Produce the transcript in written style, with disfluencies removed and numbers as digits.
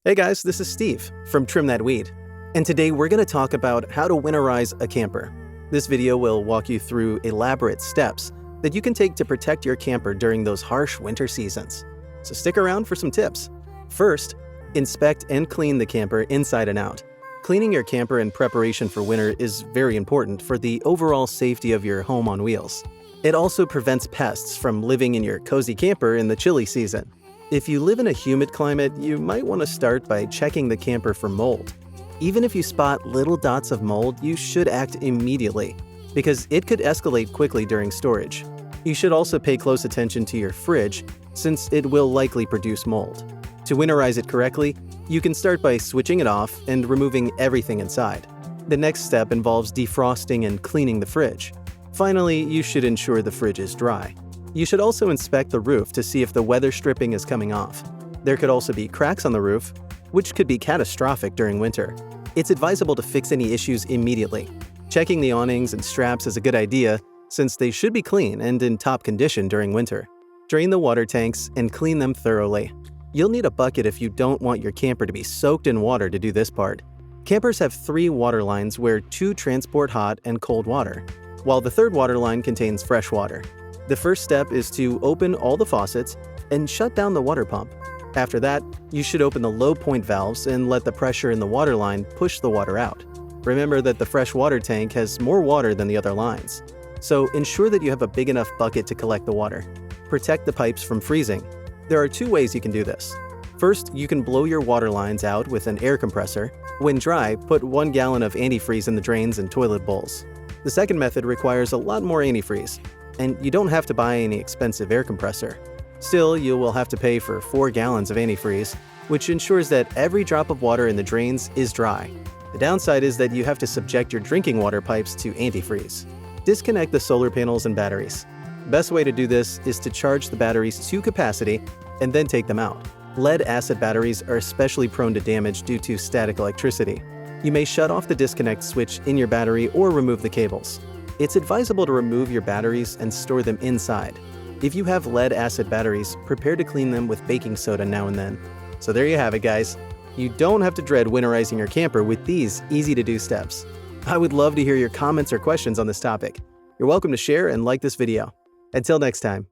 Hey guys, this is Steve from Trim That Weed, and today we're going to talk about how to winterize a camper. This video will walk you through elaborate steps that you can take to protect your camper during those harsh winter seasons. So stick around for some tips. First, inspect and clean the camper inside and out. Cleaning your camper in preparation for winter is very important for the overall safety of your home on wheels. It also prevents pests from living in your cozy camper in the chilly season. If you live in a humid climate, you might want to start by checking the camper for mold. Even if you spot little dots of mold, you should act immediately, because it could escalate quickly during storage. You should also pay close attention to your fridge, since it will likely produce mold. To winterize it correctly, you can start by switching it off and removing everything inside. The next step involves defrosting and cleaning the fridge. Finally, you should ensure the fridge is dry. You should also inspect the roof to see if the weather stripping is coming off. There could also be cracks on the roof, which could be catastrophic during winter. It's advisable to fix any issues immediately. Checking the awnings and straps is a good idea, since they should be clean and in top condition during winter. Drain the water tanks and clean them thoroughly. You'll need a bucket if you don't want your camper to be soaked in water to do this part. Campers have 3 water lines where 2 transport hot and cold water, while the third water line contains fresh water. The first step is to open all the faucets and shut down the water pump. After that, you should open the low point valves and let the pressure in the water line push the water out. Remember that the fresh water tank has more water than the other lines, so ensure that you have a big enough bucket to collect the water. Protect the pipes from freezing. There are 2 ways you can do this. First, you can blow your water lines out with an air compressor. When dry, put 1 gallon of antifreeze in the drains and toilet bowls. The second method requires a lot more antifreeze, and you don't have to buy any expensive air compressor. Still, you will have to pay for 4 gallons of antifreeze, which ensures that every drop of water in the drains is dry. The downside is that you have to subject your drinking water pipes to antifreeze. Disconnect the solar panels and batteries. The best way to do this is to charge the batteries to capacity and then take them out. Lead-acid batteries are especially prone to damage due to static electricity. You may shut off the disconnect switch in your battery or remove the cables. It's advisable to remove your batteries and store them inside. If you have lead-acid batteries, prepare to clean them with baking soda now and then. So there you have it, guys. You don't have to dread winterizing your camper with these easy-to-do steps. I would love to hear your comments or questions on this topic. You're welcome to share and like this video. Until next time.